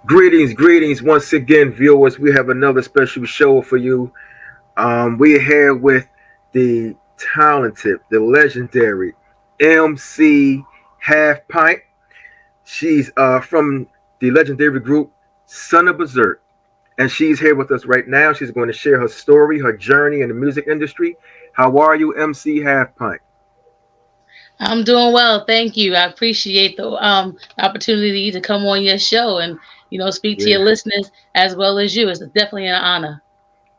Greetings once again, viewers. We have another special show for you. We're here with the talented, the legendary MC Half Pint. She's from the legendary group Son of Bazerk, and she's here with us right now. She's going to share her story, her journey in the music industry. How are you, MC Half Pint? I'm doing well, thank you. I appreciate the opportunity to come on your show and speak to your Yeah. listeners as well as you. It's definitely an honor.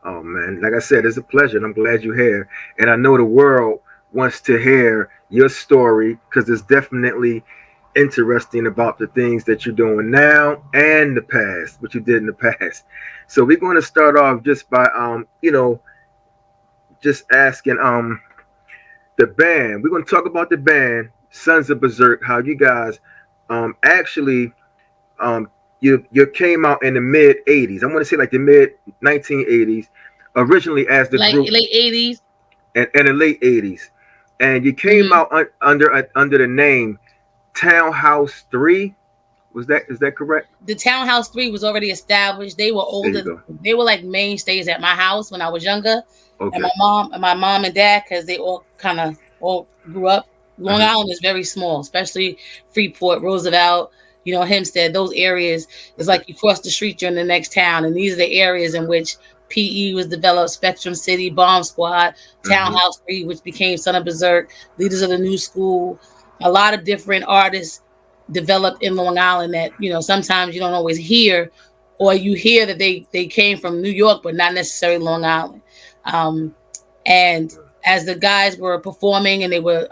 Oh man, like I said, it's a pleasure, and I'm glad you're here. And I know the world wants to hear your story because it's definitely interesting about the things that you're doing now and the past, what you did in the past. So we're going to start off just by just asking the band. We're going to talk about the band Sons of Berserk, how you guys actually um you came out in the mid 80s. I want to say like the mid 1980s, originally as the Like group, late '80s. and the late 80s, and you came Hmm. out under the name Townhouse 3. Was that is that correct? The Townhouse 3 was already established. They were There you older. go. They were like mainstays at my house when I was younger, and Okay. my mom and dad, because they all kind of all grew up. Long Hmm. Island is very small, especially Freeport, Roosevelt, Hempstead. Those areas is Okay. like you cross the street, you're in the next town, and these are the areas in which PE was developed. Spectrum City, Bomb Squad, Hmm. Townhouse 3, which became Son of Bazerk, Leaders of the New School. A lot of different artists developed in Long Island that sometimes you don't always hear, or you hear that they came from New York, but not necessarily Long Island. Um, and as the guys were performing and they were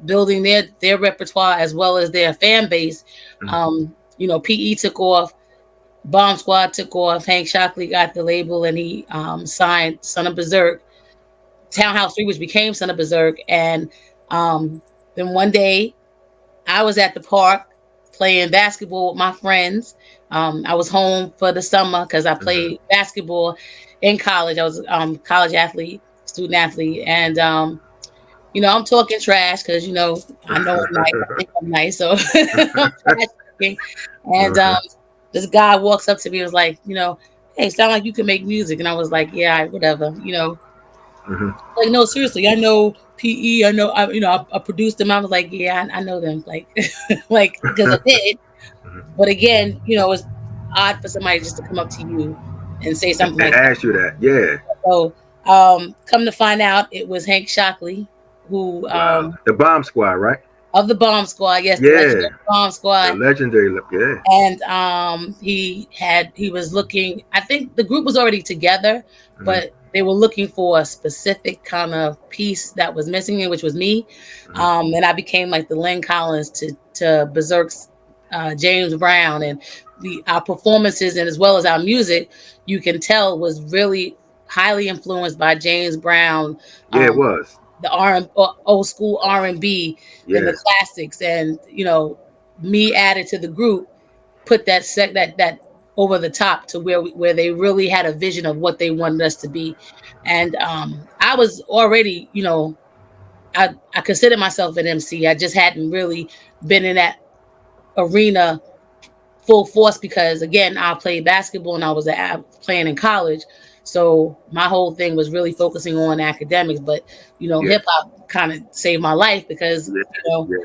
building their repertoire as well as their fan base, PE took off, Bomb Squad took off, Hank Shocklee got the label, and he signed Son of Bazerk, Townhouse 3, which became Son of Bazerk. And then one day I was at the park playing basketball with my friends. I was home for the summer because I Hmm. played basketball in college. I was college athlete, student athlete, and I'm talking trash because I know I'm nice. I think I'm nice, so I'm trash talking. And Uh-huh. this guy walks up to me and was like, hey, sound like you can make music, and I was like, yeah, whatever, Hmm. like, no, seriously, I know PE. I know, I produced them. I was like, yeah, I know them, like, like because I did. But again, it's odd for somebody just to come up to you and say something And like that. ask you that. Yeah. So, come to find out, it was Hank Shocklee, who Wow. The Bomb Squad, right? of the Bomb Squad, yes, the legendary Yeah. Bomb The Squad, legendary. Yeah. and he was looking. I think the group was already together, Hmm. but they were looking for a specific kind of piece that was missing, which was me. Hmm. And I became like the Lynn Collins to Berserk's James Brown, and our performances and as well as our music, you can tell was really highly influenced by James Brown, Yeah, it um, was. the old school R&B and Yeah. the classics, and me added to the group put that over the top to where they really had a vision of what they wanted us to be. And I was already, I consider myself an MC. I just hadn't really been in that arena full force because again, I played basketball and I was playing in college. So my whole thing was really focusing on academics, but Yeah. hip hop kind of saved my life because Yeah. Yeah.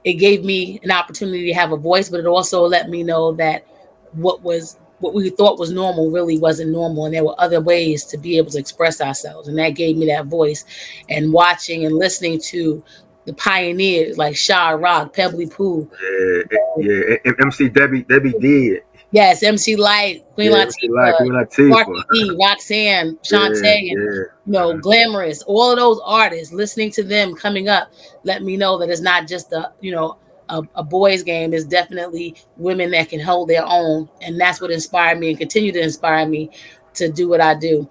it gave me an opportunity to have a voice, but it also let me know that what we thought was normal really wasn't normal, and there were other ways to be able to express ourselves, and that gave me that voice. And watching and listening to the pioneers like Sha Rock, Pebbly Pooh, Yeah. Yeah. MC Debbie D. yes, MC Light, Queen Yeah. MC Live. Latifah, Queen Cardi Latifah. B, Roxanne, Yeah. Shantae, and Yeah. Uh-huh. Glamorous, all of those artists, listening to them coming up, let me know that it's not just a boys' game. It's definitely women that can hold their own, and that's what inspired me and continue to inspire me to do what I do,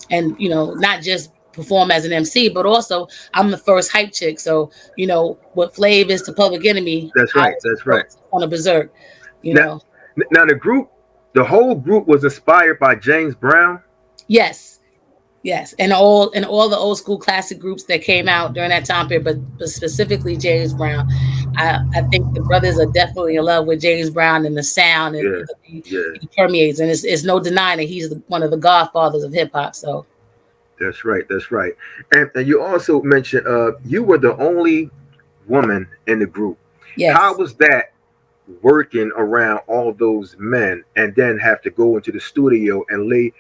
and not just perform as an MC, but also I'm the first hype chick. So what Flav is to Public Enemy, That's I right. was That's the right. first on a Berserk. You Now, know, now the whole group was inspired by James Brown. yes, yes, and all the old school classic groups that came out during that time period, but specifically James Brown. I think the brothers are definitely in love with James Brown and the sound, and Yeah, yeah. he permeates, and it's no denying that he's one of the godfathers of hip hop. So That's right. That's right. And you also mentioned you were the only woman in the group. How yes. was that working around all those men and then have to go into the studio and lay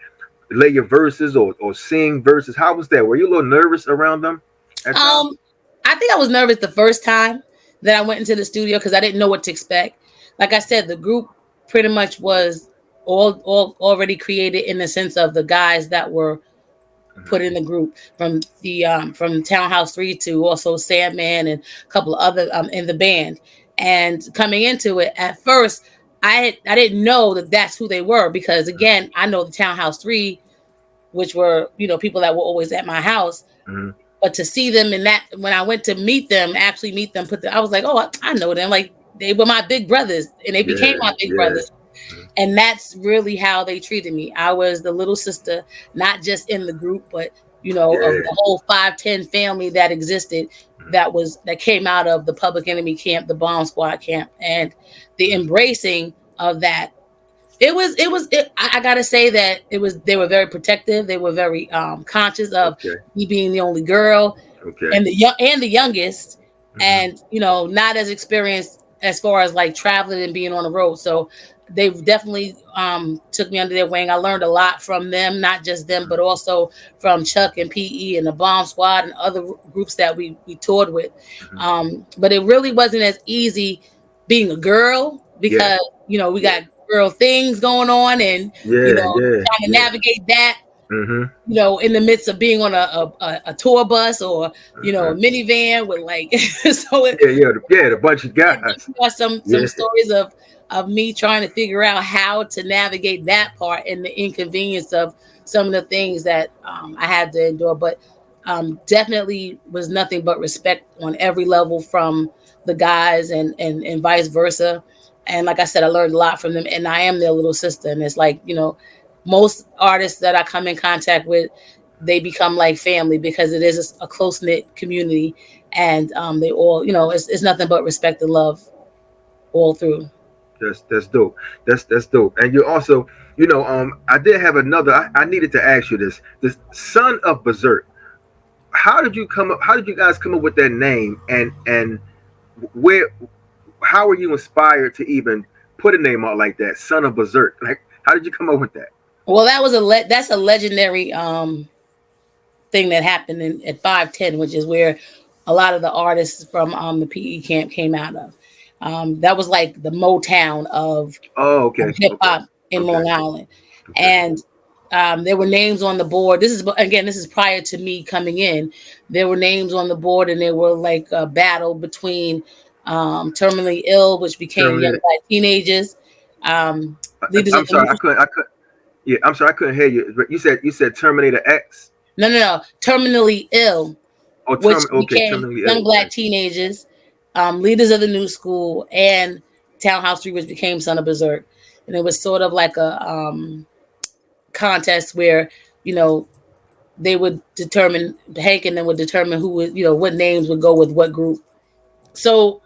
your verses or sing verses? How was that? Were you a little nervous around them at times? Um, I think I was nervous the first time that I went into the studio because I didn't know what to expect. Like I said, the group pretty much was all already created in the sense of the guys that were put in the group from Townhouse 3 to also Sandman and a couple of other in the band. And coming into it at first, I didn't know that that's who they were because again, I know the Townhouse 3, which were people that were always at my house. Mm-hmm. But to see them in that, when I went to meet them, actually meet them, I was like, oh, I know them. Like they were my big brothers, and they became Yeah, my big yeah. brothers. And that's really how they treated me. I was the little sister, not just in the group, but of Yeah. the whole 510 family that existed. That came out of the Public Enemy camp, the Bomb Squad camp, and the embracing of that. I gotta say that they were very protective. They were very conscious of Okay. me being the only girl Okay. and the youngest, Mm-hmm. and not as experienced as far as like traveling and being on the road. So they definitely took me under their wing. I learned a lot from them, not just them, but also from Chuck and PE and the Bomb Squad and other groups that we toured with. Mm-hmm. But it really wasn't as easy being a girl Yeah. because we Yeah. got girl things going on, and Yeah. Yeah. trying to Yeah. navigate that Mm-hmm. in the midst of being on a tour bus or a Mm-hmm. minivan with like so it, Yeah. Yeah. The bunch of it guys. definitely was some Yeah. stories of me trying to figure out how to navigate that part and the inconvenience of some of the things that I had to endure, but definitely was nothing but respect on every level from the guys and vice versa. And like I said, I learned a lot from them, and I am their little sister. And it's like most artists that I come in contact with, they become like family because it is a close knit community, and they all it's nothing but respect and love all through. That's dope. That's dope. And you also, I did have another. I needed to ask you this. The Son of Bazerk. How did you come up? How did you guys come up with that name? And where? How were you inspired to even put a name out like that, Son of Bazerk? Like, how did you come up with that? Well, that's a legendary thing that happened at 510, which is where a lot of the artists from the PE camp came out of. That was like the Motown Oh, of okay, hip okay, hop in okay, Long Island, okay. and there were names on the board. This is prior to me coming in. There were names on the board, and there were like a battle between terminally ill, which became young Terminated. black teenagers, um, leaders of I'm the new. sorry, I couldn't. I could. Yeah, I'm sorry, I couldn't hear you. You said Terminator X. No, terminally ill, Oh, which Okay, became terminally young ill. black Okay, teenagers, leaders of the new school, and Townhouse 3, which became Son of Bazerk. And it was sort of like a contest where, you know, they would determine, Hank and then would determine who would, what names would go with what group. So,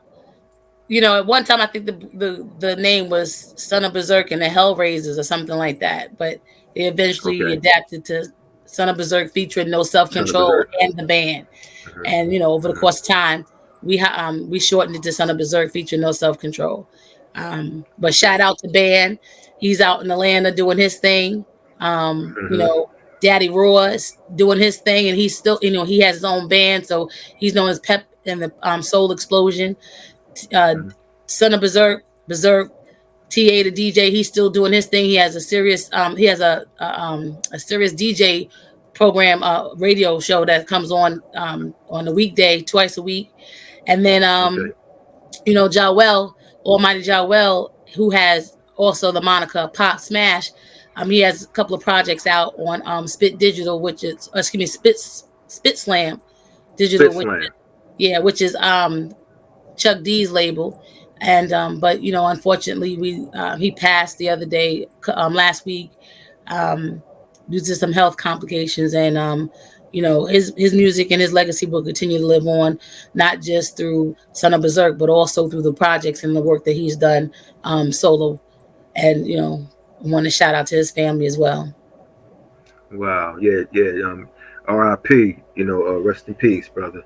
at one time I think the name was Son of Bazerk and the Hellraisers or something like that. But they eventually okay. adapted to Son of Bazerk featuring No Self Son of Control Bazerk. and the band. Hmm. And over the Hmm. course of time, we shortened it to Son of Bazerk featuring No Self Control. But Okay. shout out to Band. He's out in Atlanta doing his thing. Um, you Hmm. know, Daddy Raw is doing his thing, and he's still, he has his own band, so he's known as Pep and the Soul Explosion. Uh, Hmm. Son of Bazerk, Bazerk, TA the DJ, he's still doing his thing. He has a serious DJ program, radio show that comes on a weekday, twice a week. And then Okay. Jawel, Almighty Jawel, who has also the moniker Pop Smash. He has a couple of projects out on Spit Digital, which is excuse me, Spit Slam Digital, Spit which slam. which is Chuck D's label. And but unfortunately, we he passed the other day, last week, due to some health complications. And his music and his legacy will continue to live on, not just through Son of Bazerk, but also through the projects and the work that he's done solo. And I want to shout out to his family as well. Wow. Yeah. Yeah. R.I.P. Rest in peace, brother.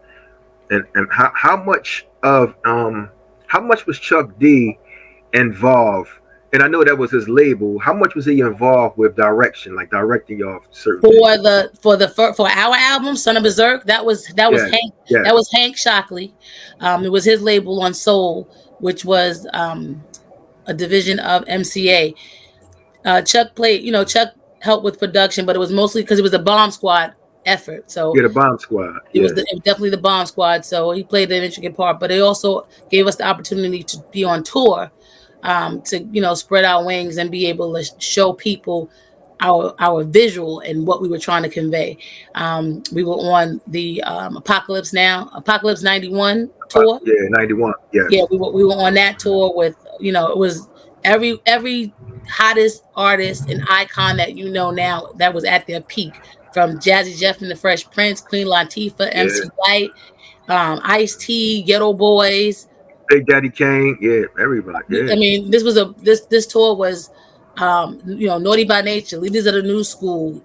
And how much was Chuck D involved? And I know that was his label. How much was he involved with direction, like directing y'all certain things? For our album Son of Bazerk, Yeah, yeah, that was Hank Shocklee. It was his label on Soul, which was a division of MCA. Chuck helped with production, but it was mostly because it was a Bomb Squad effort. So yeah. The Bomb Squad. it was, Yeah. it was definitely the Bomb Squad. So he played an intricate part, but it also gave us the opportunity to be on tour, to spread our wings and be able to show people our visual and what we were trying to convey. We were on the Apocalypse 91 tour. Yeah. 91. Yeah, Yes. we were on that tour with, it was every hottest artist and icon that now that was at their peak, from Jazzy Jeff and the Fresh Prince, Queen Latifah, Yeah. MC Light, Ice T, Ghetto Boys. Big Daddy Kane. Yeah. Everybody. Yeah. I mean, this tour was, Naughty by Nature, Leaders of the New School,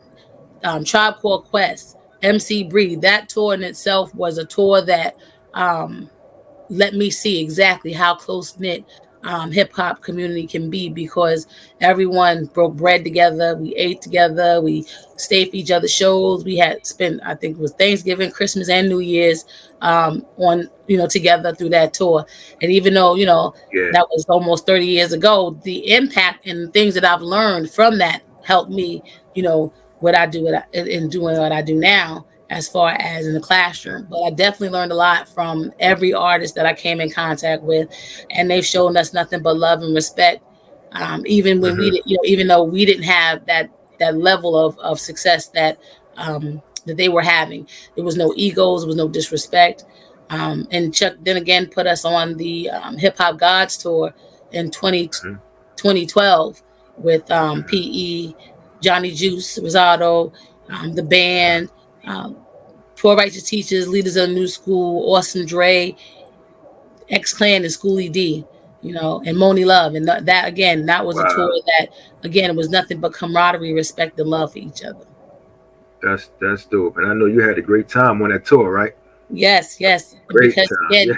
Tribe Called Quest, MC Breed. That tour in itself was a tour that let me see exactly how close knit hip hop community can be, because everyone broke bread together. We ate together. We stayed for each other's shows. We had spent, I think it was Thanksgiving, Christmas, and New Year's on together through that tour. And even though Yeah. that was almost 30 years ago, the impact and things that I've learned from that helped me, what I do in doing what I do now, as far as in the classroom. But I definitely learned a lot from every artist that I came in contact with, and they've shown us nothing but love and respect. Even when we Hmm. did, even though we didn't have that level of success that they were having, there was no egos, there was no disrespect. And Chuck then again put us on the Hip Hop Gods tour in 2012 with PE, Johnny Juice, Rosado, the band, um, Poor Righteous Teachers, Leaders of the New School, Awesome Dre, X Clan, and Schoolie D, and Moni Love. And that again, that was a tour Wow. that, again, it was nothing but camaraderie, respect, and love for each other. That's dope. And I know you had a great time on that tour, right? Yes, yes. Great Because time. again, Yeah.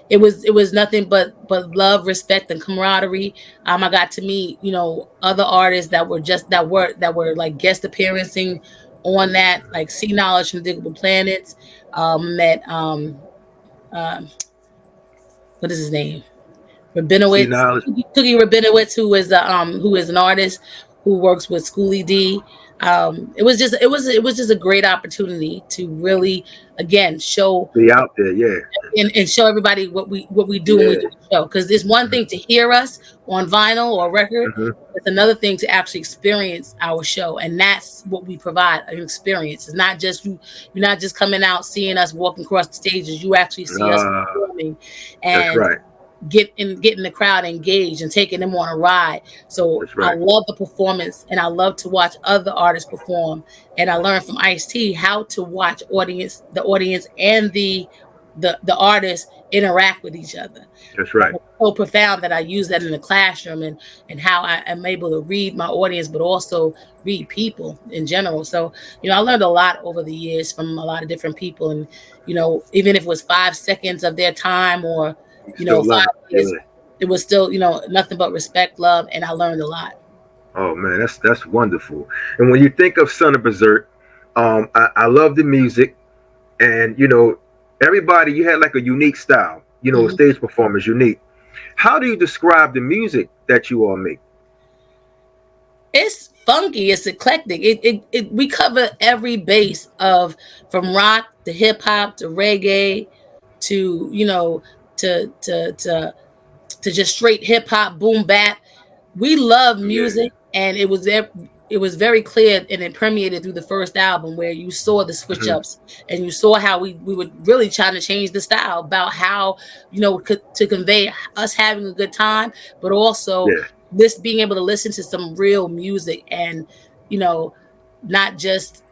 it was nothing but love, respect, and camaraderie. I got to meet other artists that were like guest appearancing on that, like C Knowledge from Diggable Planets. Met uh, what is his name? See Rabinowitz, knowledge. Cookie Rabinowitz, who is an artist who works with Schoolie D. It was just a great opportunity to really, again, show Be out there. Yeah. and show everybody what we do when we Yeah. do the show. Because it's one Hmm. thing to hear us on vinyl or record, Hmm. it's another thing to actually experience our show, and that's what we provide, an experience. It's not just you're not just coming out seeing us walking across the stages. You actually see us Uh, performing that's and right. getting the crowd engaged and taking them on a ride. So That's I right. love the performance, and I love to watch other artists perform. And I learned from Ice T how to watch the audience and the artists interact with each other. That's That right. was so profound that I use that in the classroom, and how I am able to read my audience, but also read people in general. So I learned a lot over the years from a lot of different people, and even if it was 5 seconds of their time, or You still love it. 5 years, Yeah. it was still nothing but respect, love, and I learned a lot. Oh man, that's wonderful. And when you think of Son of Berserk, I love the music, and everybody, you had like a unique style. Mhm. Stage performance unique. How do you describe the music that you all make? It's funky. It's eclectic. We cover every base of, from rock to hip hop to reggae to to just straight hip hop, boom bap. We love Yeah. music, and it was very clear, and it permeated through the first album, where you saw the switch Hmm. ups, and you saw how we were really trying to change the style, about how to convey us having a good time, but also Yeah. this being able to listen to some real music, and you know not just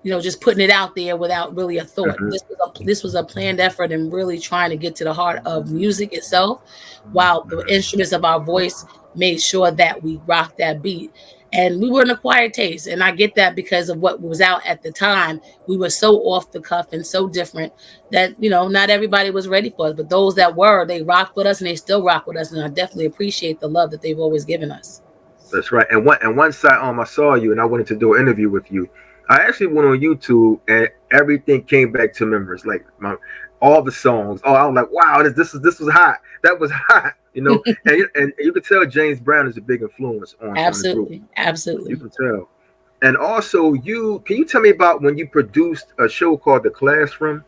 just putting it out there without really a thought. Hmm. This was a planned effort and really trying to get to the heart of music itself, while the Hmm. instruments of our voice made sure that we rocked that beat. And we were an acquired taste, and I get that because of what was out at the time. We were so off the cuff and so different that not everybody was ready for us. But those that were, they rocked with us, and they still rock with us. And I definitely appreciate the love that they've always given us. That's right. And one side I saw you and I wanted to do an interview with you. I actually went on YouTube and everything came back to memories, like all the songs. Oh, I was like, wow, this was hot. That was hot, and you could tell James Brown is a big influence on the group. Absolutely, You absolutely. can tell. And also, can you tell me about when you produced a show called The Classroom,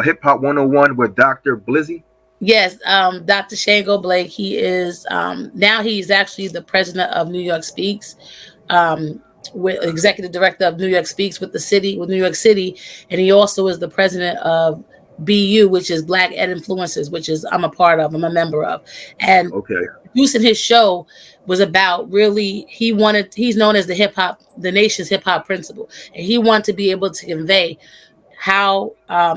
Hip Hop 101 with Dr. Blizzy? Yes, Dr. Shango Blake. He is now he's actually the president of New York Speaks, with executive director of New York Speaks with New York City, and he also is the president of BU, which is Black Ed Influencers, which is I'm a part of. I'm a member of, and Okay. producing his show was about really he's known as the nation's hip hop principal, and he wanted to be able to convey how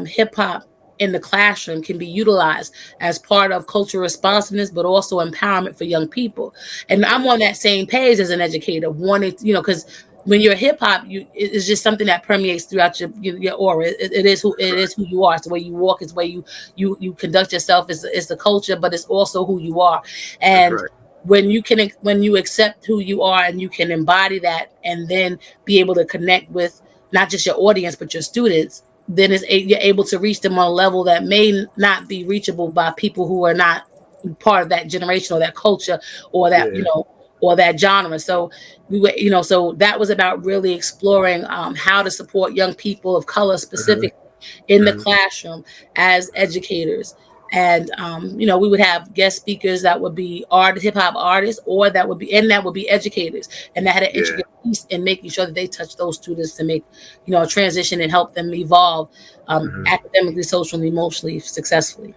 hip hop in the classroom can be utilized as part of cultural responsiveness, but also empowerment for young people. And I'm on that same page as an educator, wanting, because when you're hip hop, it's just something that permeates throughout your aura. It is who That's right. you are. It's the way you walk. It's the way you conduct yourself. It's the culture, but it's also who you are. That's And right. when you accept who you are and you can embody that, and then be able to connect with not just your audience but your students, then you're able to reach them on a level that may not be reachable by people who are not part of that generation or that culture, or that Yeah. or that genre. So we were, so that was about really exploring how to support young people of color Hmm. specifically in the Hmm. classroom as educators. And we would have guest speakers that would be hip hop artists, or that would be educators, and that had an Yeah. intricate piece in making sure that they touch those students to make a transition and help them evolve Hmm. academically, socially, emotionally, successfully.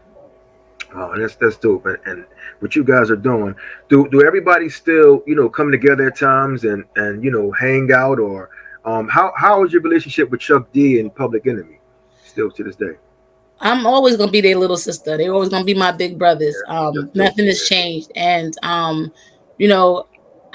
Oh, that's dope. And what you guys are doing, do everybody still come together at times and hang out, or how is your relationship with Chuck D and Public Enemy still to this day? I'm always gonna be their little sister. They're always gonna be my big brothers. Yeah, that's dope. Nothing has Yeah. changed, and you know,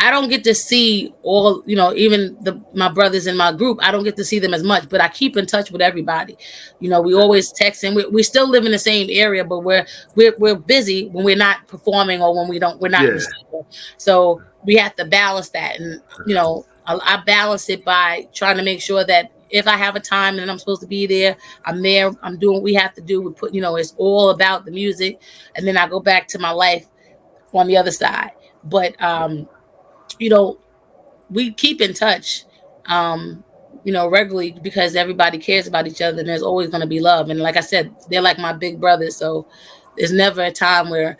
I don't get to see all. Even my brothers in my group. I don't get to see them as much, but I keep in touch with everybody. We Okay. always text, and we still live in the same area, but we're busy when we're not performing, or when we're not in the Yeah. studio. So we have to balance that, and I balance it by trying to make sure that if I have a time and I'm supposed to be there, I'm there. I'm doing what we have to do. We put, it's all about the music, and then I go back to my life on the other side. But you know, we keep in touch, um, regularly, because everybody cares about each other, and there's always going to be love. And like I said, they're like my big brothers, so there's never a time where,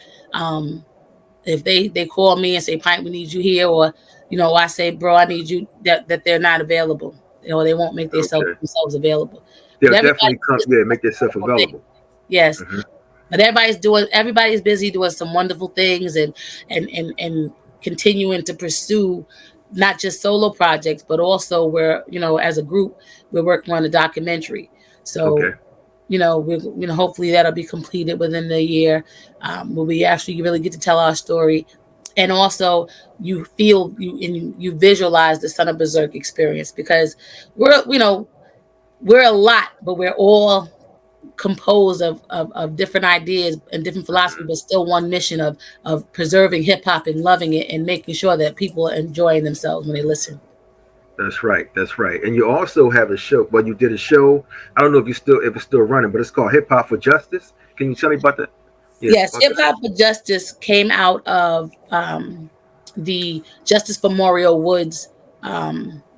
if they call me and say, "Pint, we need you here," or I say, "Bro, I need you," that they're not available. They won't make Okay. themselves available. But They'll everybody definitely come. is Yeah, doing make themselves wonderful things. available. Yes, Hmm. but everybody's busy doing some wonderful things, and continuing to pursue not just solo projects, but also where as a group we're working on a documentary. Okay. So we're hopefully that'll be completed within the year, where we actually really get to tell our story, and also you feel you visualize the Son of Bazerk experience, because we're we're a lot, but we're all composed of different ideas and different philosophy, Hmm. but still one mission of preserving hip hop and loving it, and making sure that people are enjoying themselves when they listen. That's right. That's right. And you also have a show. Well, you did a show. I don't know if it's still running, but it's called Hip Hop for Justice. Can you tell me about that? Yeah, Yes, about Hip that. Hop for Justice came out of the Justice for Mario Woods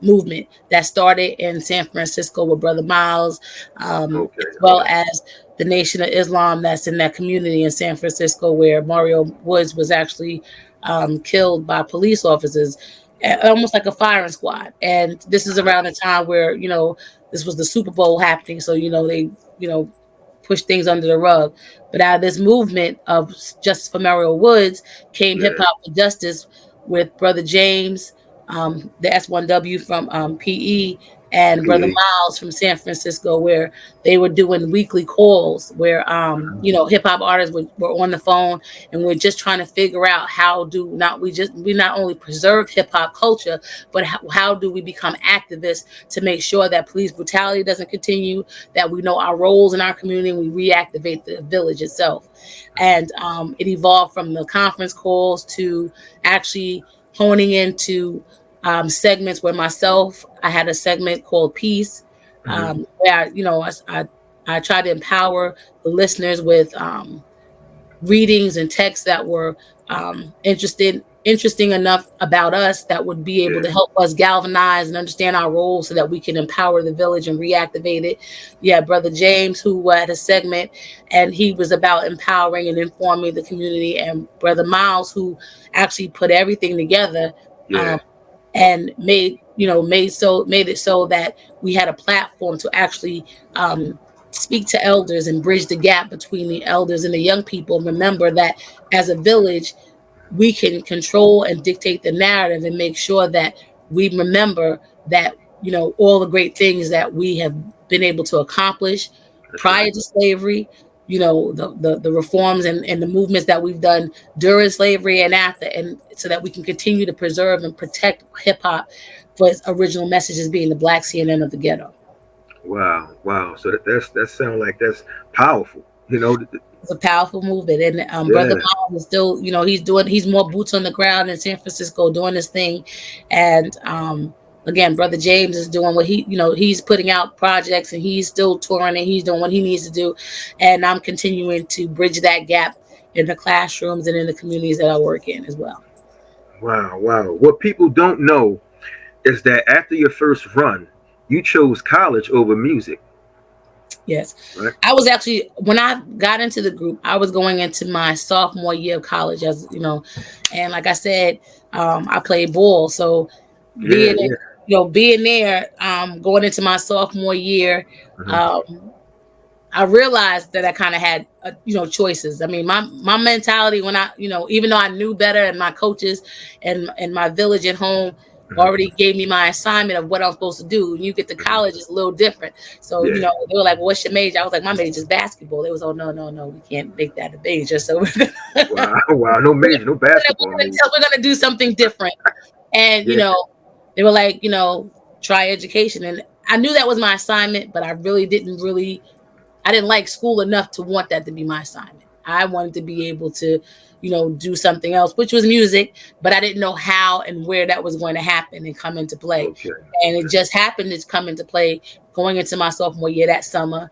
movement that started in San Francisco with Brother Miles, Okay. as well Okay. as the Nation of Islam that's in that community in San Francisco, where Mario Woods was actually killed by police officers, almost like a firing squad. And this is Uh-huh. around the time where this was the Super Bowl happening, so they push things under the rug. But out of this movement of Justice for Mario Woods came Hip Yeah. Hop for Justice with Brother James, the S1W from PE, and Brother Yeah. Miles from San Francisco, where they were doing weekly calls where hip hop artists were on the phone, and we're just trying to figure out how do not we not only preserve hip hop culture, but how do we become activists to make sure that police brutality doesn't continue, that we know our roles in our community, and we reactivate the village itself. And it evolved from the conference calls to actually honing into segments where I had a segment called Peace, Hmm. where I tried to empower the listeners with readings and texts that were interesting enough about us that would be able Yeah. to help us galvanize and understand our role so that we can empower the village and reactivate it. Yeah, Brother James, who had a segment, and he was about empowering and informing the community, and Brother Miles, who actually put everything together, Yeah. and made it so that we had a platform to actually speak to elders and bridge the gap between the elders and the young people. Remember that as a village, we can control and dictate the narrative and make sure that we remember that all the great things that we have been able to accomplish That's prior right. to slavery, the reforms and the movements that we've done during slavery and after, and so that we can continue to preserve and protect hip-hop for its original messages being the Black CNN of the ghetto. Wow. Wow. So that sounds like that's powerful. It's a powerful movement, and Brother Yeah. Miles is still, he's more boots on the ground in San Francisco doing this thing, and again, Brother James is doing what he's putting out projects, and he's still touring, and he's doing what he needs to do, and I'm continuing to bridge that gap in the classrooms and in the communities that I work in as well. Wow. Wow. What people don't know is that after your first run, you chose college over music, Yes. right? I was actually, when I got into the group, I was going into my sophomore year of college, as and like I said, I played ball. So Yeah. being, Yeah. being there, going into my sophomore year, Hmm. um, I realized that I kind of had, choices. I mean, my mentality when even though I knew better, and my coaches and my village at home Hmm. already gave me my assignment of what I'm supposed to do. When you get to college, it's a little different. So, Yeah. they were like, well, "What's your major?" I was like, "My major is basketball." They was, "Oh, no, no, no, we can't make that a major." So Wow. Wow. No major. No basketball major. we're gonna do something different. And Yeah. they were like, try education, and I knew that was my assignment, but I didn't like school enough to want that to be my assignment. I wanted to be able to, do something else, which was music, but I didn't know how and where that was going to happen and come into play. Okay. And it Okay. just happened to come into play going into my sophomore year that summer.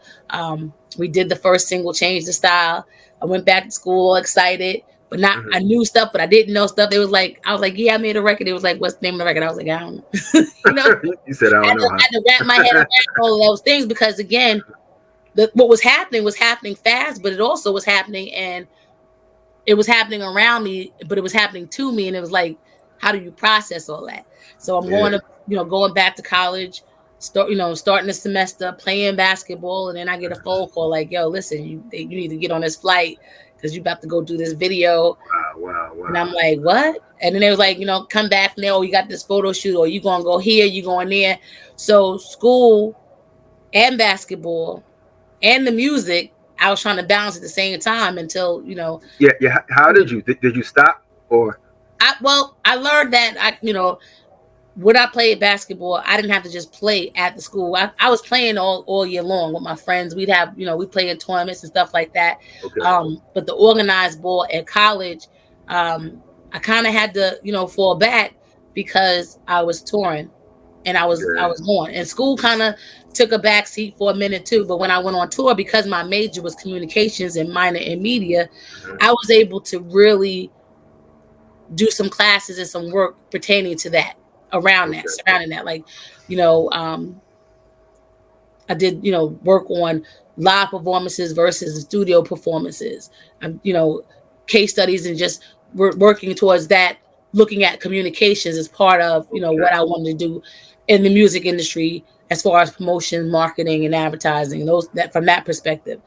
We did the first single, Change the Style. I went back to school all excited, but not, Hmm. I knew stuff, but I didn't know stuff. I was like, yeah, I made a record. It was like, what's the name of the record? I was like, I don't know. you know, You said I don't know I had to wrap my head around all of those things because, again, what was happening fast, but it also was happening, and it was happening around me, but it was happening to me, and it was like, how do you process all that? So I'm how. going to, going back to college, starting the semester, playing basketball, and then I get a phone call like, "Yo, listen, you need to get on this flight because you about to go do this video." Wow. Wow. And I'm Wow. like, "What?" And then they was like, "Come back from there. Oh, you got this photo shoot, or you gonna go here, you going there." So school and basketball and the music, I was trying to balance at the same time until, Yeah. Yeah. How did you? Did you stop or? I learned that when I played basketball, I didn't have to just play at the school. I was playing all year long with my friends. We'd have, we play in tournaments and stuff like that. Okay. But the organized ball at college, I kind of had to, fall back because I was touring, and I Yeah. was going. And school kind of took a back seat for a minute too. But when I went on tour, because my major was communications and minor in media, Hmm. I was able to really do some classes and some work pertaining to that, around that, Okay. surrounding that. Like, you know, um, I did, work on live performances versus studio performances. Case studies, and just working towards that, looking at communications as part of, Okay. what I wanted to do in the music industry as far as promotion, marketing, and advertising. Those that from that perspective.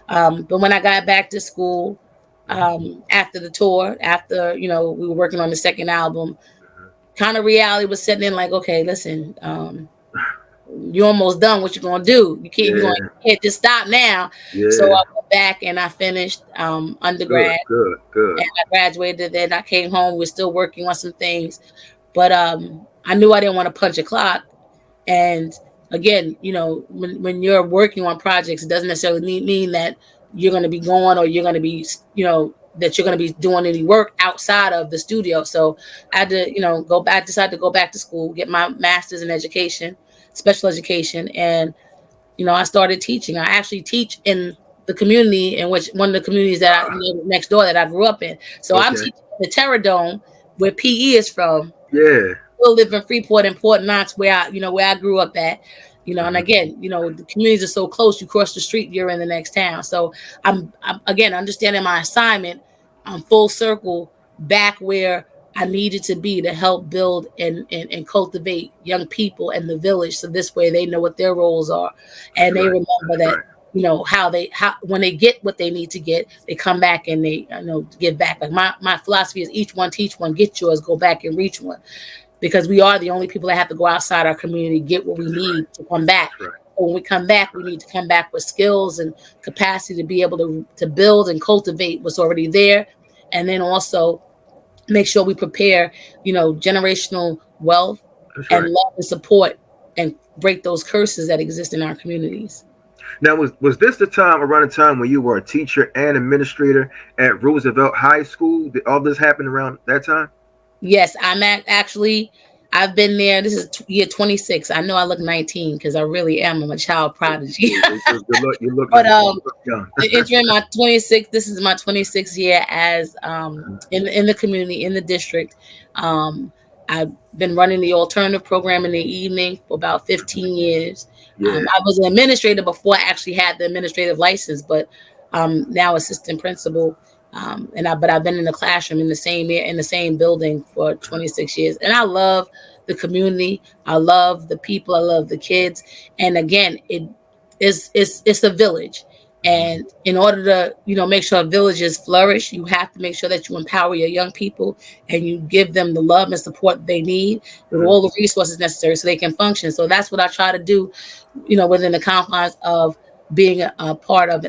But when I got back to school, Hmm. after the tour, after we were working on the second album, Hmm. kind of reality was setting in. Like, okay, listen. you're almost done. What you gonna do? Yeah. You can't just stop now. So Yeah. I went back and I finished Good. undergrad, Good. Good. and I graduated. Then I came home. We're still working on some things, but I knew I didn't want to punch a clock. And again, when you're working on projects, it doesn't necessarily mean that you're going to be going, or you're going to be, that you're going to be doing any work outside of the studio. So I had to, go back, decide to go back to school, get my master's in education, special education. And, I started teaching. I actually teach in the community, in which one of the communities that next door that I grew up in. So I'm Okay. teaching in the Terror Dome, where PE is from. Yeah. Still live in Freeport and Port Knox, where I grew up at. And Mhm. again, the communities are so close. You cross the street, you're in the next town. So I'm again understanding my assignment. I'm full circle back where I needed to be to help build and cultivate young people in the village. So this way they know what their roles are, That's and they right. remember That's that right. how when they get what they need to get, they come back and they give back. Like my philosophy is each one teach one, get yours, go back and reach one, because we are the only people that have to go outside our community, get what we That's right. need to come back. That's right. When we come back, we need to come back with skills and capacity to be able to build and cultivate what's already there, and then also make sure we prepare, generational wealth That's and right. love and support, and break those curses that exist in our communities. Now, was this the time around the time when you were a teacher and administrator at Roosevelt High School? Did all this happen around that time? Yes, actually. I've been there. This is year 26. I know I look 19 because I really am. I'm a child prodigy. You look But you look young. entering my 26, this is my 26th year as in the community, in the district. um I've been running the alternative program in the evening for about 15 years. Yeah. I was an administrator before I actually had the administrative license, but now assistant principal. But I've been in the classroom in the same building for 26 years, and I love the community. I love the people. I love the kids. And again, it's a village, Mhm. and in order to make sure villages flourish, you have to make sure that you empower your young people, and you give them the love and support they need with Mhm. all the resources necessary so they can function. So that's what I try to do, within the confines of being a part of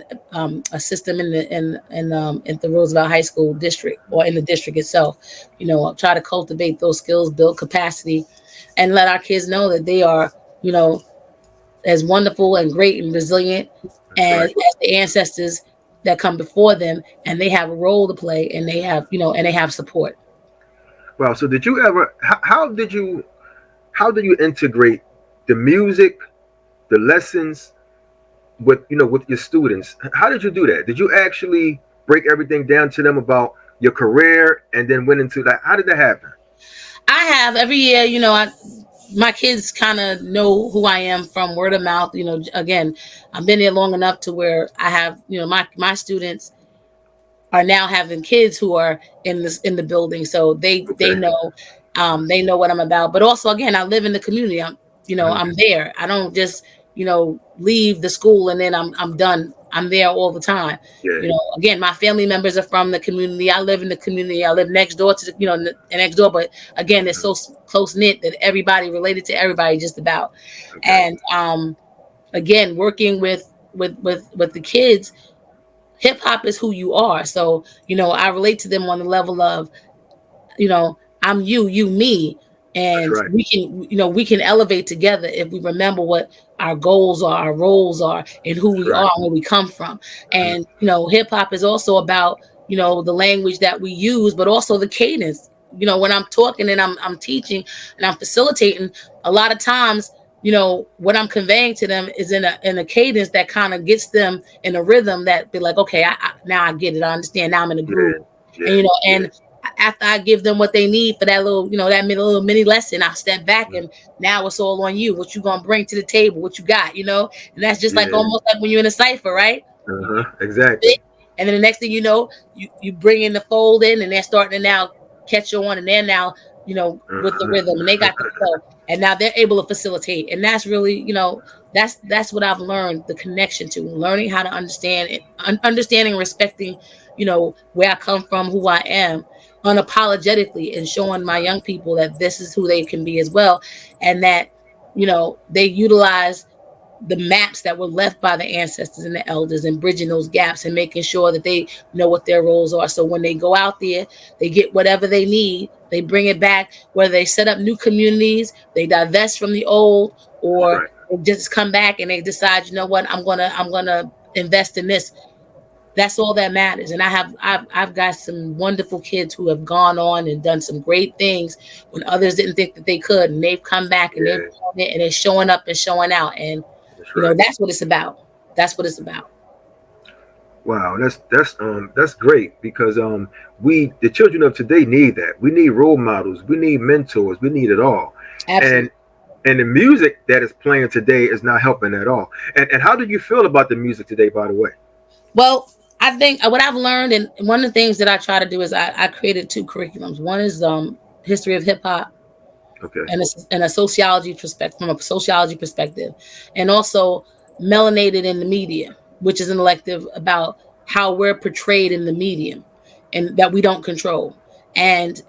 a system in the Roosevelt High School district, or in the district itself. I'll try to cultivate those skills, build capacity, and let our kids know that they are, as wonderful and great and resilient That's right. as the ancestors that come before them, and they have a role to play, and they have support. Wow. So did you ever? How did you integrate the music, the lessons with with your students? How did you do that? Did you actually break everything down to them about your career and then went into that? How did that happen? I have every year, my kids kind of know who I am from word of mouth. Again, I've been there long enough to where I have, my students are now having kids who are in the building, so Okay. they know what I'm about. But also, again, I live in the community. Mhm. I'm there. I don't just leave the school and then I'm done. I'm there all the time. Yeah. Again, my family members are from the community. I live in the community. I live next door to next door. But again, it's Mhm. so close knit that everybody related to everybody just about. Okay. And again, working with the kids, hip hop is who you are. So, I relate to them on the level of, I'm you me, That's and right. we can elevate together if we remember what our goals are, our roles are, and who That's we right. are and where we come from. Mhm. And hip hop is also about the language that we use, but also the cadence. When I'm talking and I'm teaching and I'm facilitating, a lot of times, what I'm conveying to them is in a cadence that kind of gets them in a rhythm that be like, okay, now I get it, I understand, now I'm in a groove. Yeah. And Yeah. Yeah. after I give them what they need for that little, little mini lesson, I step back, Mhm. and now it's all on you. What you gonna bring to the table? What you got? And that's just like Yeah. almost like when you're in a cipher, right? Uh-huh. You spit, Exactly. and then the next thing you know, you bring in the fold in, and they're starting to now catch on, and they're now with the rhythm, and they got the Uh-huh. flow, and now they're able to facilitate, and that's really that's what I've learned, the connection to learning how to understand it, understanding, respecting, where I come from, who I am, unapologetically, and showing my young people that this is who they can be as well, and that they utilize the maps that were left by the ancestors and the elders and bridging those gaps and making sure that they know what their roles are. So when they go out there, they get whatever they need, they bring it back, whether they set up new communities, they divest from the old, That's or right. they just come back and they decide, what, I'm gonna invest in this. That's all that matters. And I've got some wonderful kids who have gone on and done some great things when others didn't think that they could, and they've come back and they're Yeah, doing it and they're showing up and showing out. And that's right. that's what it's about. That's what it's about. Wow, that's great because we the children of today need that. We need role models. We need mentors. We need it all. Absolutely. And and the music that is playing today is not helping at all. And how do you feel about the music today, by the way? Well, I think what I've learned, and one of the things that I try to do is I created two curriculums. One is history of hip hop, Okay. and a sociology perspective, from a sociology perspective, and also melanated in the media, which is an elective about how we're portrayed in the medium and that we don't control. And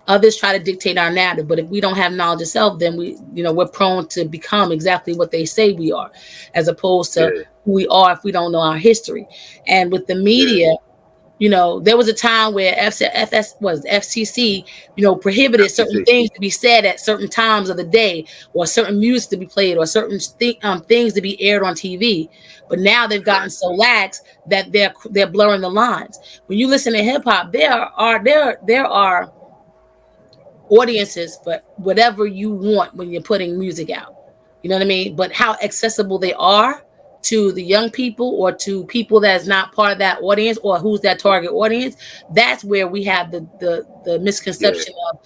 others try to dictate our narrative, but if we don't have knowledge of self, then we're prone to become exactly what they say we are, as opposed to Yeah. who we are if we don't know our history. And with the Yeah. media, there was a time where FCC, prohibited certain FCC. things to be said at certain times of the day, or certain music to be played, or certain things to be aired on TV. But now they've That's gotten right. so lax that they're blurring the lines. When you listen to hip hop, there are audiences for whatever you want when you're putting music out. You know what I mean? But how accessible they are to the young people, or to people that's not part of that audience, or who's that target audience, that's where we have the Yeah. misconception of,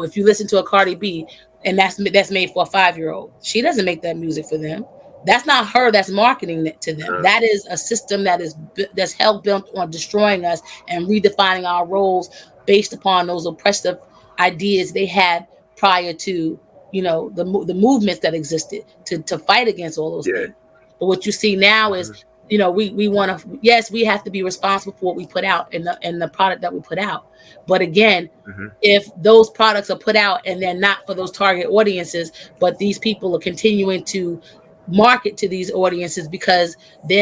if you listen to a Cardi B, and that's made for a 5-year-old, she doesn't make that music for them. That's not her that's marketing it to them. Uh, That is a system that's hell bent on destroying us and redefining our roles based upon those oppressive ideas they had prior to the movements that existed to fight against all those yeah. things. But what you see now is, Hmm. we want to, yes, we have to be responsible for what we put out, and the product that we put out. But again, Hmm. if those products are put out and they're not for those target audiences, but these people are continuing to market to these audiences because they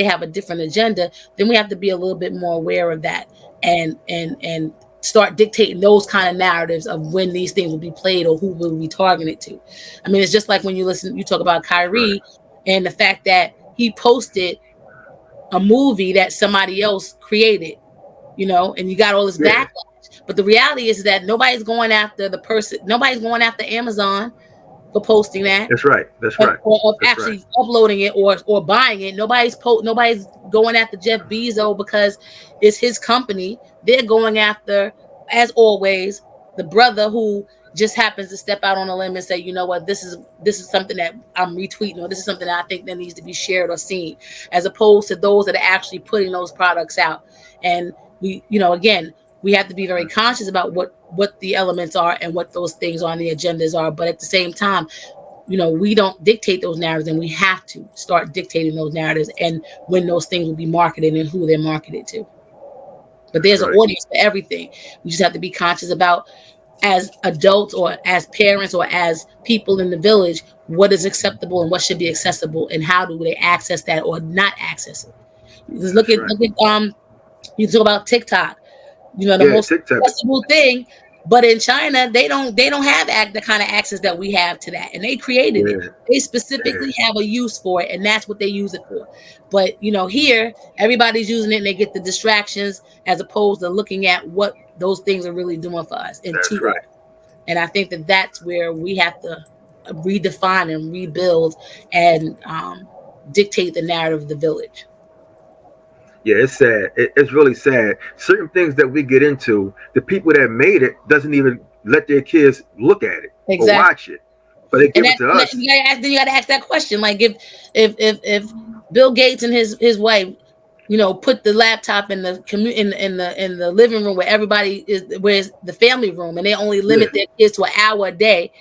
have a different agenda, then we have to be a little bit more aware of that, and start dictating those kind of narratives of when these things will be played or who will be targeted to. I mean, it's just like when you talk about That's right. Kyrie, and the fact that he posted a movie that somebody else created, and you got all this Yeah. backlash. But the reality is that nobody's going after the person, nobody's going after Amazon for posting that, That's right. That's right. or of That's right. actually uploading it, or buying it. Nobody's going after Jeff Bezos because it's his company. They're going after, as always, the brother who just happens to step out on a limb and say, you know what, this is something that I'm retweeting, or this is something that I think that needs to be shared or seen, as opposed to those that are actually putting those products out. And again, we have to be very conscious about what the elements are and what those things on the agendas are. But at the same time, we don't dictate those narratives, and we have to start dictating those narratives and when those things will be marketed and who they're marketed to. But That's there's an right. audience for everything. We just have to be conscious about, as adults or as parents or as people in the village, what is acceptable and what should be accessible, and how do they access that or not access it. Just That's right. look at you talk about TikTok, the Yeah. most TikTok. accessible thing. But in China, they don't have the kind of access that we have to that, and they created it. Yeah. They Yeah. specifically have a use for it, and that's what they use it for. But here, everybody's using it, and they get the distractions as opposed to looking at what those things are really doing for us and to That's right. us. And I think that that's where we have to redefine and rebuild, and dictate the narrative of the village. Yeah, it's sad. It's really sad. Certain things that we get into, the people that made it doesn't even let their kids look at it or Exactly. watch it, but they And give it to us. then you gotta ask that question, like, if Bill Gates and his wife, put the laptop in the in the living room where everybody is, where's the family room, and they only Yeah, limit their kids to an hour a day,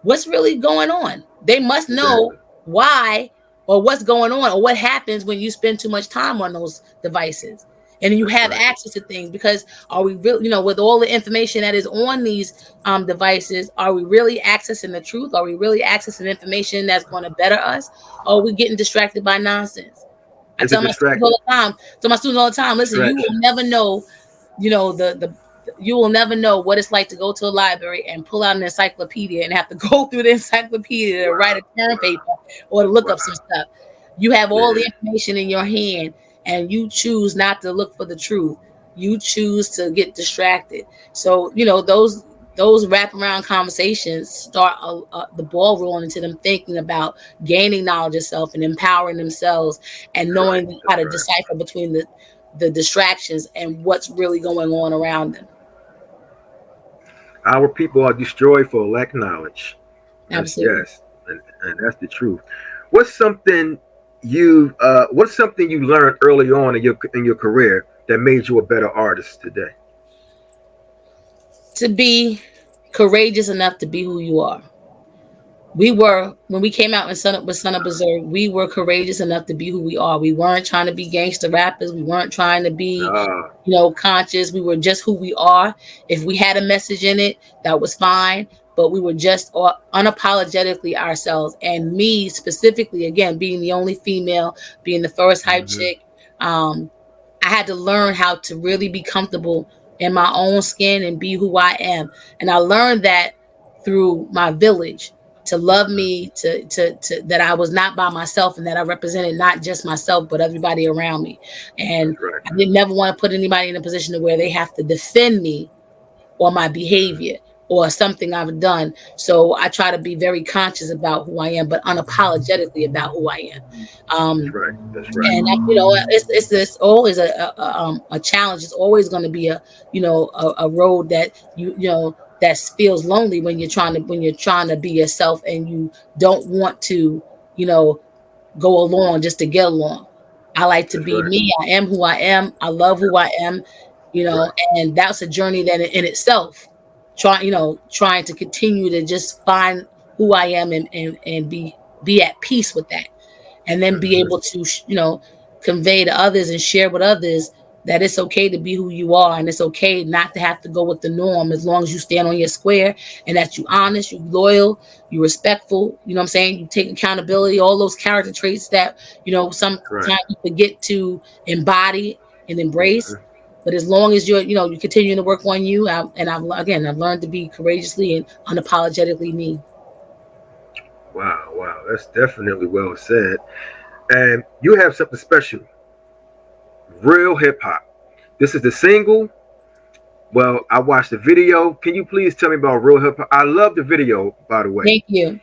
what's really going on? They must know exactly. why, or what's going on, or what happens when you spend too much time on those devices. and you That's have right. access to things. Because are we really, with all the information that is on these devices, are we really accessing the truth? Are we really accessing information that's going to better us? Or are we getting distracted by nonsense? I Is it tell my students all distracting? the time. Listen, you will Distraction. never know, the you will never know what it's like to go to a library and pull out an encyclopedia and have to go through the encyclopedia to write Wow. a term Wow. paper or to look up some Wow. stuff. You have all the Yeah. information in your hand, and you choose not to look for the truth. You choose to get distracted. So those wraparound conversations start the ball rolling into them thinking about gaining knowledge of self and empowering themselves, and That's right. knowing how That's to right. decipher between the distractions and what's really going on around them. Our people are destroyed for lack of knowledge. That's Absolutely. yes, and that's the truth. What's something what's something you learned early on in your career that made you a better artist today? To be courageous enough to be who you are. We were, when we came out with Son of Bazerk, we were courageous enough to be who we are. We weren't trying to be gangster rappers. We weren't trying to be, Ah, conscious. We were just who we are. If we had a message in it, that was fine. But we were just unapologetically ourselves. And me specifically, again, being the only female, being the first hype mm-hmm. chick, um, I had to learn how to really be comfortable in my own skin and be who I am. And I learned that through my village, to love Mm-hmm. me, to that I was not by myself, and that I represented not just myself but everybody around me. And That's right. I didn't never want to put anybody in a position to where they have to defend me or my behavior or something I've done. So I try to be very conscious about who I am, but unapologetically about who I am. That's Um, right. That's right. and it's this always a challenge. It's always going to be a road that that feels lonely when you're trying to be yourself, and you don't want to you know go along just to get along. I like to That's be right. me. I am who I am. I love who I am. Right. And that's a journey that in itself, trying to continue to just find who I am, and be at peace with that, and then be Mm-hmm. able to convey to others and share with others that it's okay to be who you are, and it's okay not to have to go with the norm, as long as you stand on your square, and that you honest, you loyal, you respectful, what I'm saying, you take accountability, all those character traits that sometimes Right. you forget to embody and embrace. Mm-hmm. But as long as you continue to work on you, I've learned to be courageously and unapologetically me. Wow. Wow. That's definitely well said. And you have something special. Real hip hop. This is the single. Well, I watched the video. Can you please tell me about Real Hip Hop? I love the video, by the way. Thank you.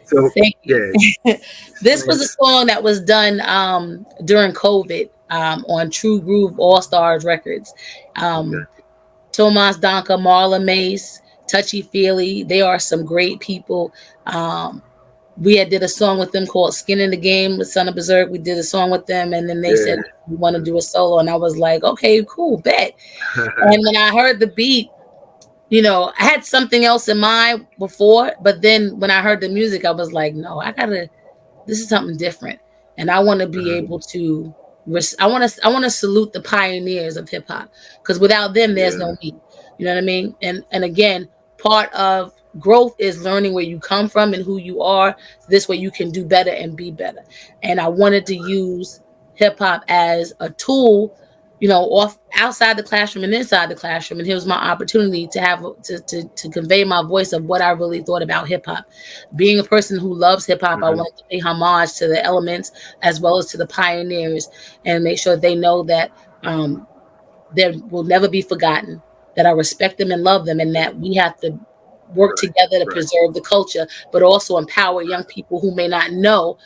So Thank you. yeah, This was explain a that. song that was done during COVID, on True Groove All Stars Records. Okay. Um, Tomas Donka, Marla Mace, Touchy Feely, they are some great people. Um, we had did a song with them called Skin in the Game with Son of Bazerk. We did a song with them, and then they said, Yeah. we want to do a solo. And I was like, okay, cool, bet. And when I heard the beat, I had something else in mind before, but then when I heard the music, I was like, no, this is something different. And I want to be Mhm. able to, I want to salute the pioneers of hip hop, because without them, there's Yeah. no me. You know what I mean? And again, part of growth is learning where you come from and who you are. This way you can do better and be better. And I wanted to use hip hop as a tool, off outside the classroom and inside the classroom. And here was my opportunity to have to convey my voice of what I really thought about hip hop. Being a person who loves hip hop, I Hmm. wanted to pay homage to the elements as well as to the pioneers, and make sure they know that they will never be forgotten, that I respect them and love them, and that we have to work Right. together to Right. preserve the culture, but also empower young people who may not know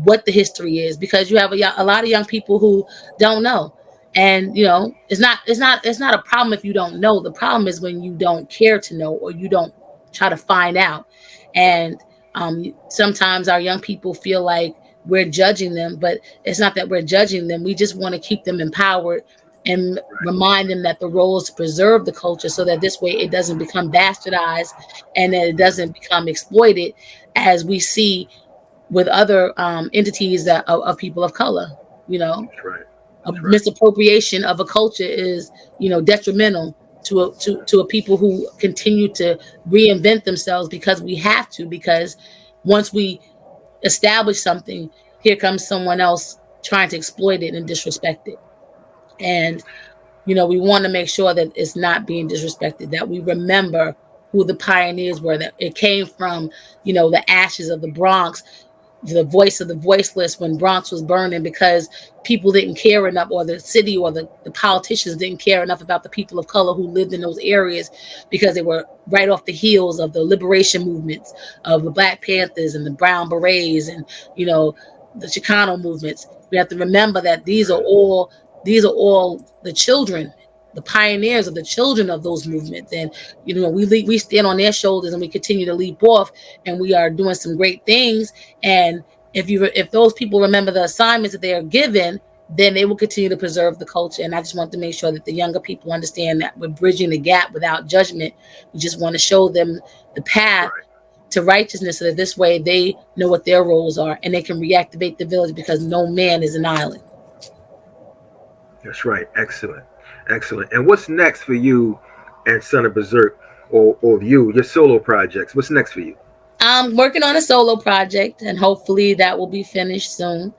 what the history is, because you have a lot of young people who don't know. And it's not a problem if you don't know. The problem is when you don't care to know, or you don't try to find out. And sometimes our young people feel like we're judging them, but it's not that we're judging them. We just want to keep them empowered and Right. remind them that the role is to preserve the culture, so that this way it doesn't become bastardized, and that it Hmm. doesn't become exploited, as we see with other entities of people of color. You know, That's right. a That's right. misappropriation of a culture is, detrimental to a people who continue to reinvent themselves because we have to, because once we establish something, here comes someone else trying to exploit it and disrespect it. And we want to make sure that it's not being disrespected, that we remember who the pioneers were, that it came from, the ashes of the Bronx, the voice of the voiceless when Bronx was burning, because people didn't care enough, or the city or the politicians didn't care enough about the people of color who lived in those areas, because they were right off the heels of the liberation movements of the Black Panthers and the Brown Berets and, the Chicano movements. We have to remember that these are all the children, the pioneers of the children of those movements. And, we stand on their shoulders and we continue to leap off, and we are doing some great things. And if those people remember the assignments that they are given, then they will continue to preserve the culture. And I just want to make sure that the younger people understand that we're bridging the gap without judgment. We just want to show them the path Right. to righteousness, so that this way they know what their roles are and they can reactivate the village, because no man is an island. That's right. Excellent. Excellent. And what's next for you and Son of Bazerk, or your solo projects? What's next for you? I'm working on a solo project, and hopefully that will be finished soon.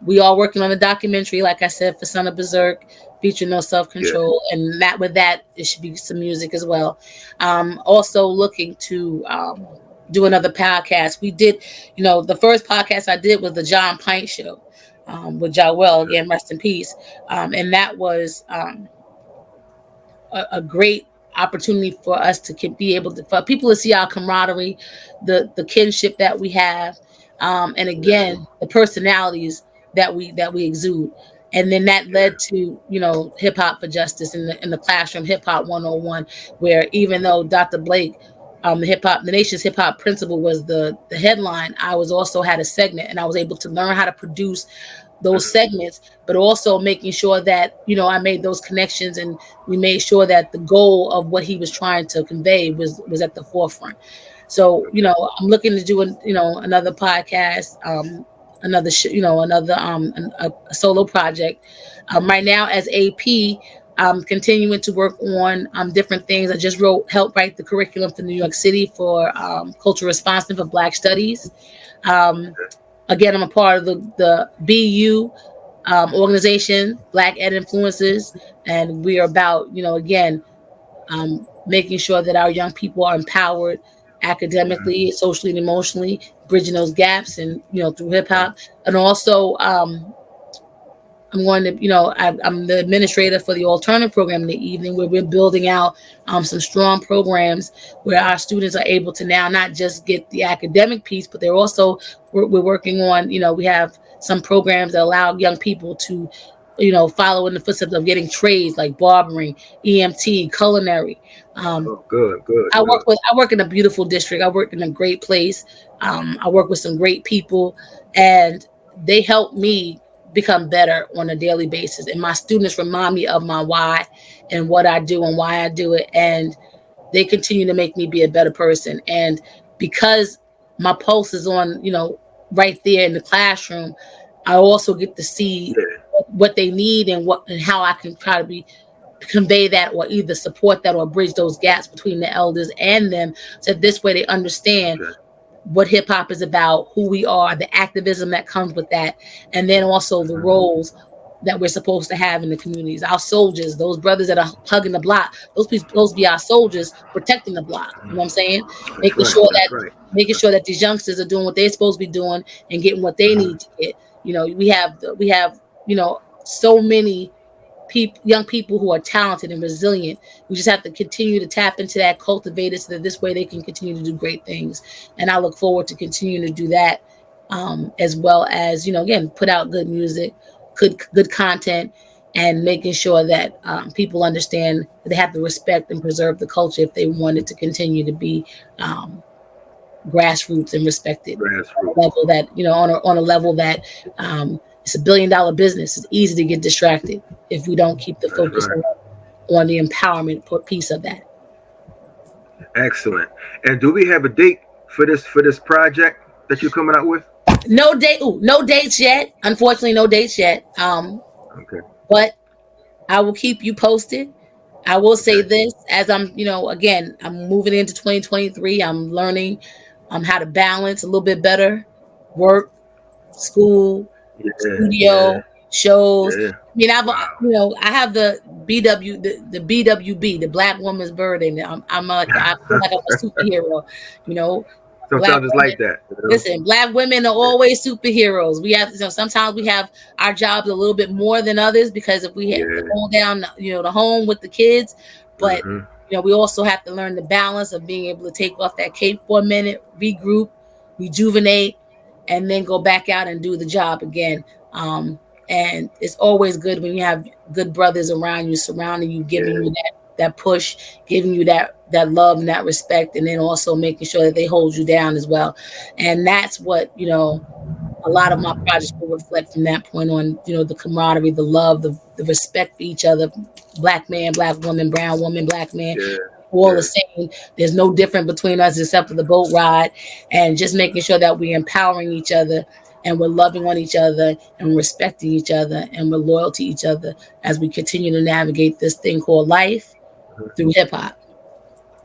We are working on a documentary, like I said, for Son of Bazerk, featuring No Self Good. Control, and that with that it should be some music as well. Also looking to do another podcast. We did, the first podcast I did was the John Pint show, with Jawel, again, rest in peace. And that was a great opportunity for us to be able to, for people to see our camaraderie, the kinship that we have, and Yes. again the personalities that we exude. And then that Yeah. led to, hip hop for justice in the classroom, hip hop 101, where even though Dr. Blake, the nation's hip hop principal, was the headline, I was also had a segment, and I was able to learn how to produce those segments, but also making sure that, I made those connections, and we made sure that the goal of what he was trying to convey was at the forefront. So, Okay. I'm looking to do another podcast, a solo project. Right now as AP, I'm continuing to work on different things. I just helped write the curriculum for New York City for cultural responsiveness for Black Studies. Um, Again, I'm a part of the BU organization, Black Ed Influences, and we are about, again, making sure that our young people are empowered Mhm. academically, socially, and emotionally, bridging those gaps, and through hip Okay. hop. And also, I'm going to, I'm the administrator for the alternative program in the evening, where we're building out some strong programs where our students are able to now not just get the academic piece, but we're working on, we have some programs that allow young people to, follow in the footsteps of getting trades like barbering, EMT, culinary. Um, Oh, good, good, I good. work in a beautiful district. I work in a great place. I work with some great people, and they help me become better on a daily basis. And my students remind me of my why and what I do and why I do it. And they continue to make me be a better person. And because my pulse is on, right there in the classroom, I also get to see Yeah. what they need, and how I can try to convey that, or either support that, or bridge those gaps between the elders and them, so this way they understand Okay. what hip hop is about, who we are, the activism that comes with that, and then also the Mhm. roles that we're supposed to have in the communities. Our soldiers, those brothers that are hugging the block, those people supposed to be our soldiers protecting the block. You know what I'm saying? That's Making right. sure That's that right. making sure that these youngsters are doing what they're supposed to be doing and getting what they Mhm. need to get. We have so many young people who are talented and resilient. We just have to continue to tap into that, cultivate it, so that this way they can continue to do great things. And I look forward to continuing to do that, as well as, again, put out good music, good content, and making sure that people understand that they have to respect and preserve the culture if they want it to continue to be um, grassroots and respected on a Grassroots. level that, on a level that it's $1 billion business. It's easy to get distracted if we don't keep the That's focus right. on the empowerment piece of that. Excellent. And do we have a date for this project that you're coming out with? No date. No dates yet. Unfortunately, no dates yet. Okay. but I will keep you posted. I will say Okay. this as I'm, again, I'm moving into 2023. I'm learning how to balance a little bit better work, school, Yeah. Yeah. studio, shows. Yeah. I mean, Wow. I have the BW, the BWB, the Black Woman's Burden. I'm like, I feel like I'm a superhero, you know, Black Sometimes it's women. like that. Listen, Black women are always superheroes. We have, sometimes we have our jobs a little bit more than others because if we have to Yeah. hold down, the home with the kids, but Mm-hmm. we also have to learn the balance of being able to take off that cape for a minute, regroup, rejuvenate, and then go back out and do the job again. Um, and it's always good when you have good brothers around you, surrounding you, giving Yeah. you that push, giving you that love and that respect, and then also making sure that they hold you down as well. And that's what a lot of my projects will reflect from that point on. The camaraderie, the love, the respect for each other. Black man, black woman, black man, Yeah. all the Yeah. same. There's no different between us except for the boat ride, and just making sure that we're empowering each other and we're loving on each other and respecting each other and we're loyal to each other as we continue to navigate this thing called life through hip hop.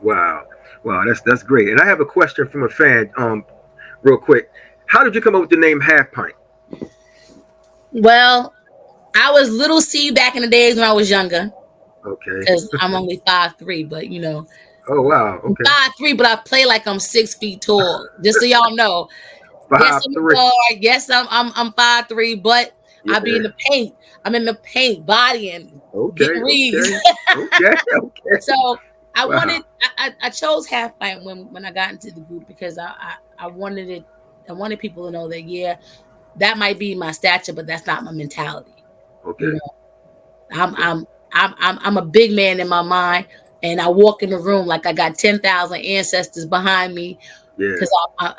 Wow. Wow. That's great. And I have a question from a fan. Real quick. How did you come up with the name Half Pint? Well, I was little C back in the days when I was younger Okay. because I'm only 5'3", but Oh wow. I'm Okay. 5'3", but I play like I'm 6 feet tall. Just so y'all know. Yes, Five I'm a three. guard. Yes, I'm 5'3", but I be in Yeah. the paint. I'm in the paint, bodying, Okay. getting reads. Okay. Okay. Okay. So I Wow. wanted, I chose half pint when I got into the group because I wanted it. I wanted people to know that that might be my stature, but that's not my mentality. You Okay. know, I'm Okay. I'm I'm a big man in my mind, and I walk in the room like I got 10,000 ancestors behind me Yeah. because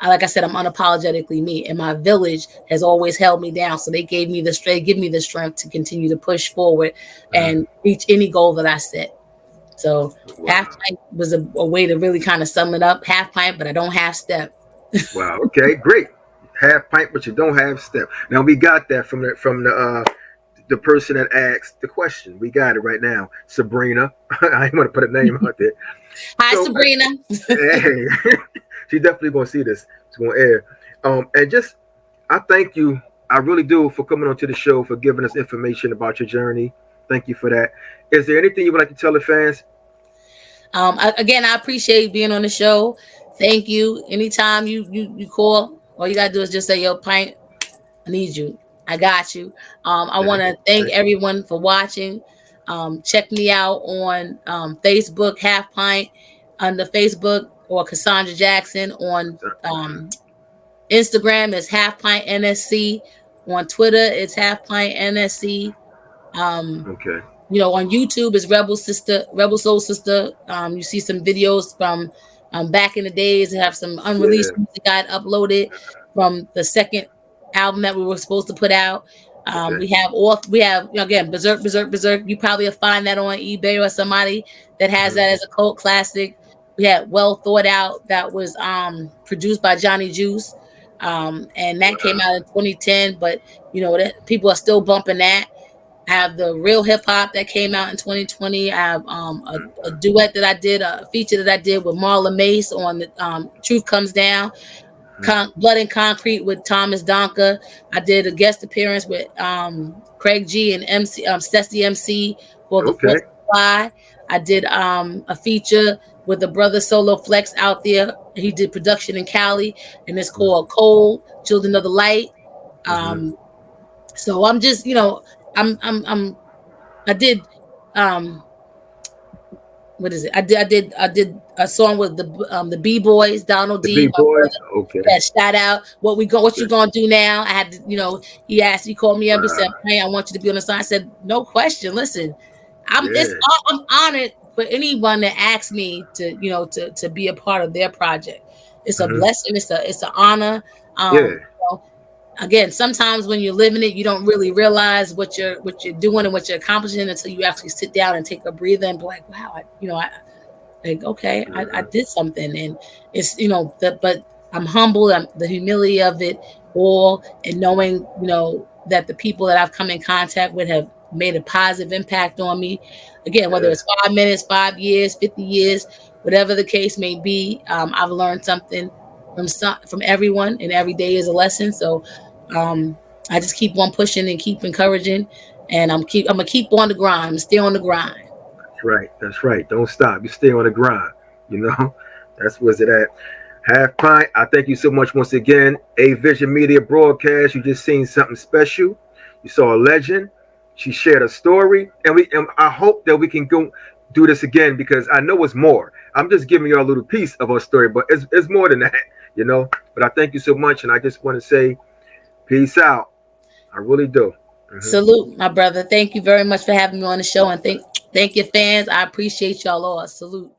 like I said, I'm unapologetically me, and my village has always held me down. So they give me the strength to continue to push forward Mhm. and reach any goal that I set. So half Wow. pint was a way to really kind of sum it up. Half pint, but I don't half step. Wow. Okay. Great. Half pint, but you don't have step. Now we got that from the person that asked the question. We got it right now, Sabrina. I want to put a name out there. Hi, So, Sabrina. hey, she's definitely gonna see this. It's gonna air. And just I thank you. I really do for coming onto the show for giving us information about your journey. Thank you for that. Is there anything you would like to tell the fans? Again, I appreciate being on the show. Thank you. Anytime you call, all you gotta do is just say, "Yo, Pint, I need you. I got you." I Yeah. want to thank Okay. everyone for watching. Check me out on Facebook, Half Pint, under Facebook, or Cassandra Jackson on Instagram. It's Half Pint NSC. On Twitter, it's Half Pint NSC. Um, Okay. on YouTube is Rebel Soul Sister. You see some videos from back in the days. They have some Yeah. unreleased music got uploaded from the second album that we were supposed to put out. Okay. We have again Bazerk Bazerk Bazerk. You probably will find that on eBay or somebody that has Mhm. that as a cult classic. We had Well Thought Out that was produced by Johnny Juice. And that came Wow. out in 2010, but that people are still bumping that. I have the real hip hop that came out in 2020. I have a duet that I did, a feature that I did with Marla Mace on the Truth Comes Down, Mhm. Blood and Concrete with Thomas Donker. I did a guest appearance with Craig G and MC Stesty MC for the Okay. Fourth of July. I did a feature with the brother Solo Flex out there. He did production in Cali, and it's called Cold Children of the Light. Mhm. Um, so I'm just, I'm I did um what is it? I did a song with the B Boys, Donald The D, B my boys. brother. Okay. Yeah, shout out. What you Okay. gonna do now? I had to, he asked, he called me up and said, Wow. "Hey, I want you to be on the side." I said, "No question. Listen, Yeah. I'm honored for anyone that asks me to, to be a part of their project. It's a Mhm. blessing. It's an honor. Yeah. Again, sometimes when you're living it, you don't really realize what you're doing and what you're accomplishing until you actually sit down and take a breather and be like, wow, I like, okay, I Mhm. did something. And it's, but I'm humble. I'm the humility of it all, and knowing, that the people that I've come in contact with have made a positive impact on me. Again, whether Yeah. it's 5 minutes, 5 years, 50 years, whatever the case may be, I've learned something from everyone, and every day is a lesson. So I just keep on pushing and keep encouraging, and I'm gonna keep on the grind. I'm stay on the grind. That's right. That's right. Don't stop. You stay on the grind. You know, that's where's it at. Half Pint, I thank you so much once again. A Vision Media broadcast. You just seen something special. You saw a legend. She shared a story, and I hope that we can go do this again because I know it's more. I'm just giving you a little piece of her story, but it's more than that, you know. But I thank you so much, and I just want to say peace out. I really do. Hmm. Salute, my brother. Thank you very much for having me on the show, and thank your fans. I appreciate y'all all. Salute.